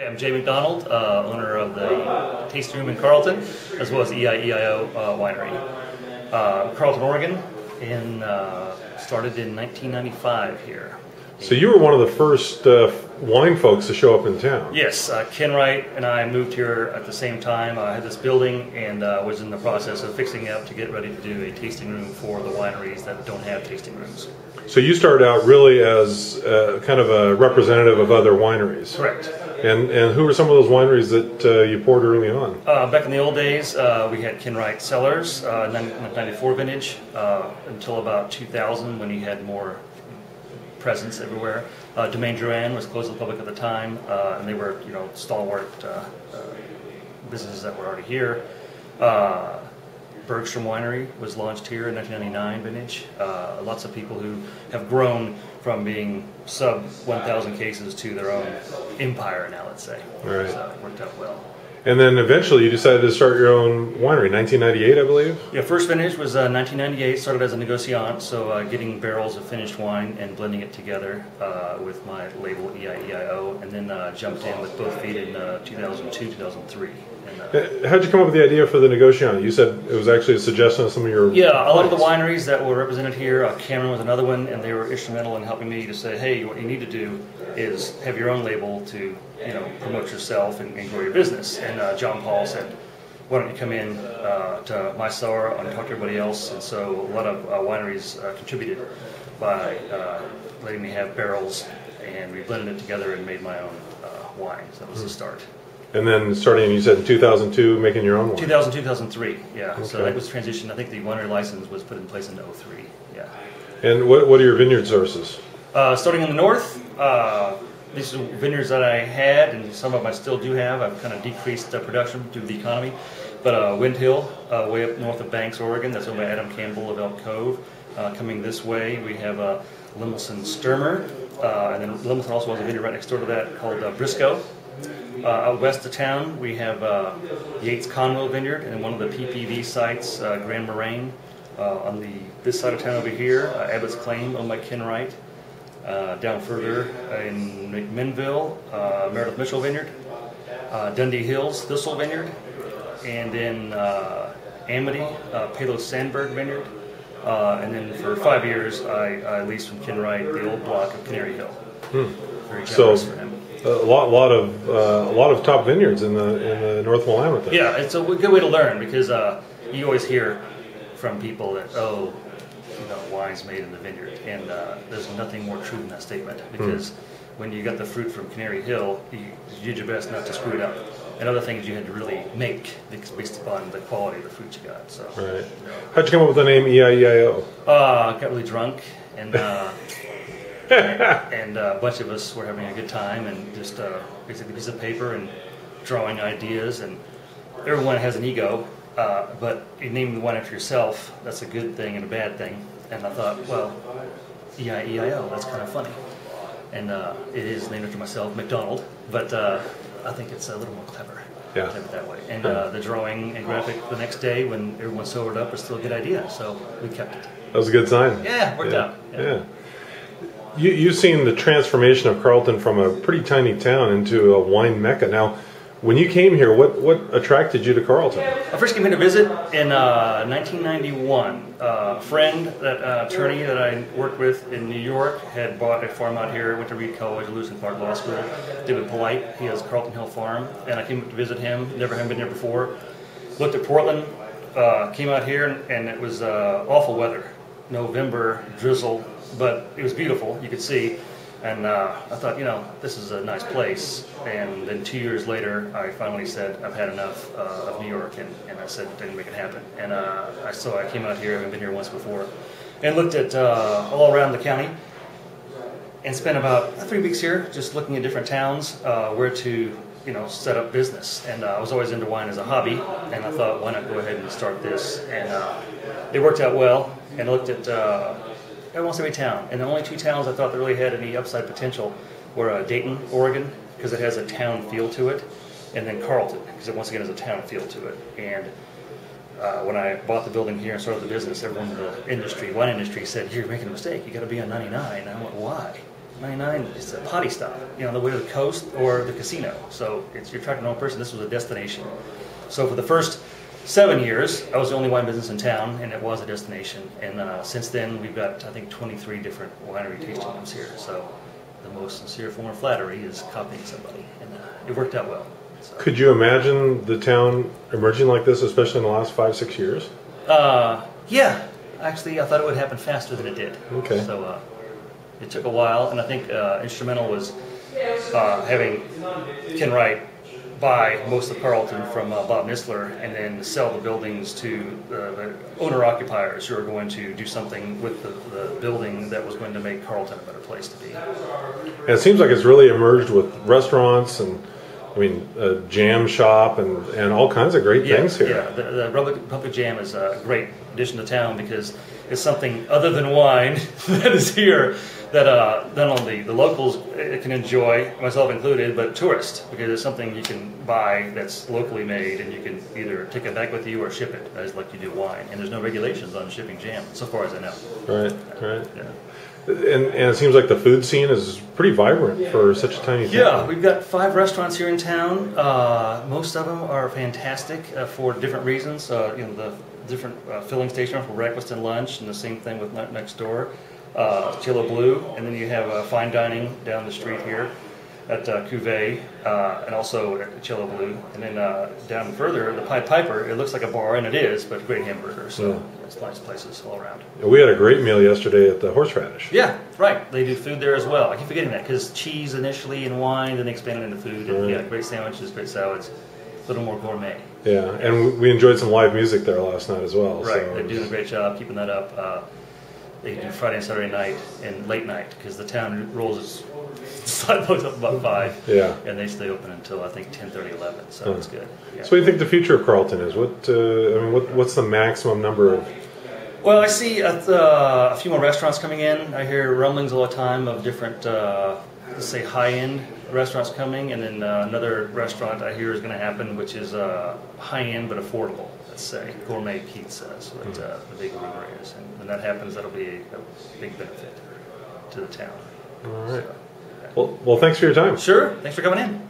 I'm McDonald, owner of the Tasting Room in Carlton, as well as EIEIO winery. Carlton, Oregon, and started in 1995 here. So you were one of the first wine folks to show up in town. Yes, Ken Wright and I moved here at the same time. I had this building and was in the process of fixing it up to get ready to do a tasting room for the wineries that don't have tasting rooms. So you started out really as kind of a representative of other wineries. Correct. And who were some of those wineries that you poured early on? Back in the old days, we had Ken Wright Cellars, 94 vintage, until about 2000 when he had more presence everywhere. Domaine Drouhin was closed to the public at the time, and they were, stalwart businesses that were already here. Bergstrom Winery was launched here in 1999 vintage. Lots of people who have grown from being sub 1,000 cases to their own empire now, let's say. Right. So it worked out well. And then eventually you decided to start your own winery, 1998, I believe? Yeah, first vintage was 1998, started as a negociant, so getting barrels of finished wine and blending it together with my label EIEIO, and then jumped in with both feet in 2002, 2003. How'd you come up with the idea for the negociant? You said it was actually a suggestion of some of your Yeah, a lot of the wineries that were represented here, Cameron was another one, and they were instrumental in helping me to say, hey, what you need to do is have your own label to promote yourself and grow your business. And John Paul said, why don't you come in to my cellar and talk to everybody else? And so a lot of wineries contributed by letting me have barrels, and we blended it together and made my own wine. So that was the start. And then starting, you said in 2002, making your own wine? 2002, 2003, yeah. Okay. So that was transition. I think the winery license was put in place in 2003, yeah. And what are your vineyard sources? Starting in the north, these are vineyards that I had, and some of them I still do have. I've kind of decreased production due to the economy. But Wind Hill, way up north of Banks, Oregon, that's owned by Adam Campbell of Elk Cove. Coming this way, we have Lemelson Sturmer, and then Lemelson also has a vineyard right next door to that called Briscoe. Out west of town, we have Yates Conwell Vineyard, and one of the PPV sites, Grand Moraine. On this side of town over here, Abbott's Claim, owned by Ken Wright. Down further in McMinnville, Meredith Mitchell Vineyard. Dundee Hills, Thistle Vineyard. And in Amity, Palos Sandberg Vineyard. And then for 5 years, I leased from Ken Wright the old block of Canary Hill. Very generous for him. A lot of top vineyards in the North Willamette then. Yeah, it's a good way to learn, because you always hear from people that, wine's made in the vineyard, and there's nothing more true than that statement, because when you got the fruit from Canary Hill, you did your best not to screw it up. And other things you had to really make based upon the quality of the fruit you got. So. Right. How'd you come up with the name EIEIO? Got really drunk, and and a bunch of us were having a good time, and just basically a piece of paper and drawing ideas, and everyone has an ego, but you name the wine after yourself, that's a good thing and a bad thing. And I thought, well, EIEIO, that's kind of funny. And it is named after myself, McDonald, but I think it's a little more clever. Yeah. To have it that way. And the drawing and graphic the next day when everyone sobered up was still a good idea, so we kept it. That was a good sign. Yeah, worked out. Yeah. You've seen the transformation of Carlton from a pretty tiny town into a wine mecca. Now, when you came here, what attracted you to Carlton? I first came here to visit in 1991. A friend, attorney that I worked with in New York, had bought a farm out here, went to Reed College, Lewis and Clark Law School. David Polite, he has Carlton Hill Farm, and I came to visit him, never had been there before. Looked at Portland, came out here, and it was awful weather. November, drizzle, but it was beautiful, you could see. And I thought, this is a nice place. And then 2 years later, I finally said, I've had enough of New York, and I said, didn't make it happen. And so I came out here, I haven't been here once before, and looked at all around the county, and spent about 3 weeks here, just looking at different towns, where to, set up business. And I was always into wine as a hobby, and I thought, why not go ahead and start this? And it worked out well, and I looked at almost every town, and the only 2 towns I thought that really had any upside potential were Dayton, Oregon, because it has a town feel to it, and then Carlton, because it once again has a town feel to it. And when I bought the building here and started the business, everyone in the industry, wine industry, said, "You're making a mistake. You got to be on 99." And I went, "Why?" 99, it's a potty stop, you know, on the way to the coast or the casino. So you're attracting the wrong person. This was a destination. So for the first 7 years, I was the only wine business in town, and it was a destination. And since then, we've got, I think, 23 different winery tasting rooms here. So the most sincere form of flattery is copying somebody, and it worked out well. So. Could you imagine the town emerging like this, especially in the last 5-6 years? Yeah. Actually, I thought it would happen faster than it did. Okay. So it took a while, and I think instrumental was having Ken Wright buy most of Carlton from Bob Nisler and then sell the buildings to the owner-occupiers who are going to do something with the building that was going to make Carlton a better place to be. And it seems like it's really emerged with restaurants and, I mean, a jam shop and all kinds of great things here. Yeah, the Republic Jam is a great addition to town because it's something other than wine that is here that not only the locals can enjoy, myself included, but tourists, because it's something you can buy that's locally made and you can either take it back with you or ship it, as like you do wine. And there's no regulations on shipping jam, so far as I know. Right. Yeah. And it seems like the food scene is pretty vibrant for such a tiny town. Yeah, we've got 5 restaurants here in town. Most of them are fantastic for different reasons. You know, the different filling station for breakfast and lunch, and the same thing with next door. Cello Blue, and then you have fine dining down the street here at Cuvée, and also at Cello Blue. And then down further, the Pied Piper, it looks like a bar, and it is, but great hamburgers. So it's nice places all around. We had a great meal yesterday at the Horseradish. Yeah, right. They do food there as well. I keep forgetting that because cheese initially and wine, then they expanded into food. And yeah, great sandwiches, great salads, a little more gourmet. Yeah, and we enjoyed some live music there last night as well. Right, so they're doing a great job keeping that up. They do Friday and Saturday night and late night because the town rolls its sidewalks up about 5. Yeah. And they stay open until I think 10:30, 11. So it's good. Yeah. So what do you think the future of Carlton is? What's the maximum number of? Well, I see a few more restaurants coming in. I hear rumblings all the time of different, let's say, high-end restaurants coming, and then another restaurant I hear is going to happen, which is high-end but affordable. Let's say gourmet pizza is what the big rumor is, and when that happens, that'll be a big benefit to the town. All right. So, yeah. Well, thanks for your time. Sure. Thanks for coming in.